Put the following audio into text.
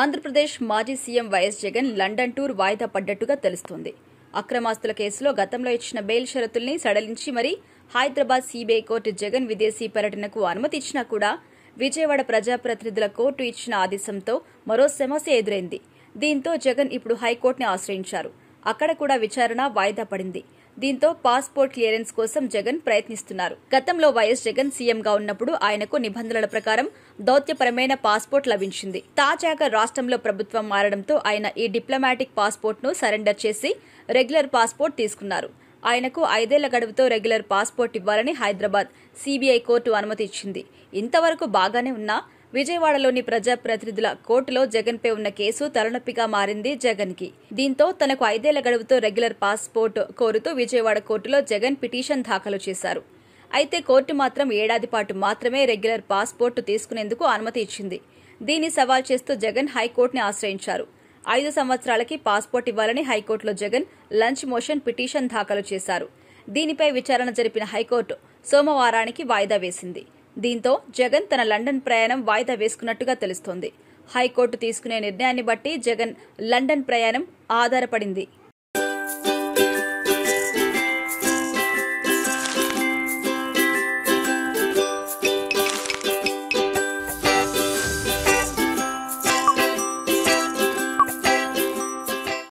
ఆంధ్రప్రదేశ్ మాజీ CM YS Jagan London tour వాయిదా పడ్డట్టుగా తెలుస్తోంది. అక్రమాస్తుల కేసులో గతంలో ఇచ్చిన బెయిల్ షరతుల్ని సడలించి మరీ హైదరాబాద్ సీబీఐ కోర్టు జగన్ విదేశీ పర్యటనకు అనుమతి ఇచ్చినా కూడా విజయవాడ ప్రజాప్రతినిధుల కోర్టు ఇచ్చిన ఆదేశంతో మరో సమస్య ఎదురైంది. దీంతో జగన్ ఇప్పుడు హైకోర్టుని ఆశ్రయించారు. అక్కడ కూడా విచారణ వాయిదా పడింది. దీంతో పాస్పోర్ట్ క్లియరెన్స్ కోసం జగన్ ప్రయత్నిస్తున్నారు. గతంలో వైఎస్ జగన్ సీఎంగా ఉన్నప్పుడు ఆయనకు నిబంధనల ప్రకారం దౌత్యపరమైన పాస్పోర్ట్ లభించింది. తాజాగా రాష్ట్రంలో ప్రభుత్వం మారడంతో ఆయన ఈ డిప్లొమాటిక్ పాస్పోర్ట్ ను సరెండర్ చేసి రెగ్యులర్ పాస్పోర్ట్ తీసుకున్నారు. ఆయనకు 5 ఏళ్ల గడువుతో రెగ్యులర్ పాస్పోర్ట్ ఇవ్వాలని హైదరాబాద్ సీబీఐ కోర్టు అనుమతి ఇచ్చింది. ఇంతవరకు బాగానే ఉన్నా విజయవాడలోని ప్రజాప్రతినిధుల కోర్టులో జగన్పై ఉన్న కేసు తలనొప్పిగా మారింది జగన్ కి. దీంతో తనకు 5 ఏళ్ల గడువుతో రెగ్యులర్ పాస్పోర్ట్ కోరుతూ విజయవాడ కోర్టులో జగన్ పిటిషన్ దాఖలు చేశారు. అయితే కోర్టు మాత్రం ఏడాది పాటు మాత్రమే రెగ్యులర్ పాస్పోర్ట్ తీసుకునేందుకు అనుమతి ఇచ్చింది. దీన్ని సవాల్ చేస్తూ జగన్ హైకోర్టుని ఆశ్రయించారు. 5 సంవత్సరాలకి పాస్పోర్ట్ ఇవ్వాలని హైకోర్టులో జగన్ లంచ్ మోషన్ పిటిషన్ దాఖలు చేశారు. దీనిపై విచారణ జరిపిన హైకోర్టు సోమవారానికి వాయిదా వేసింది. దీంతో జగన్ తన లండన్ ప్రయాణం వాయిదా వేసుకున్నట్టుగా తెలుస్తోంది. హైకోర్టు తీసుకునే నిర్ణయాన్ని బట్టి జగన్ లండన్ ప్రయాణం ఆధారపడింది.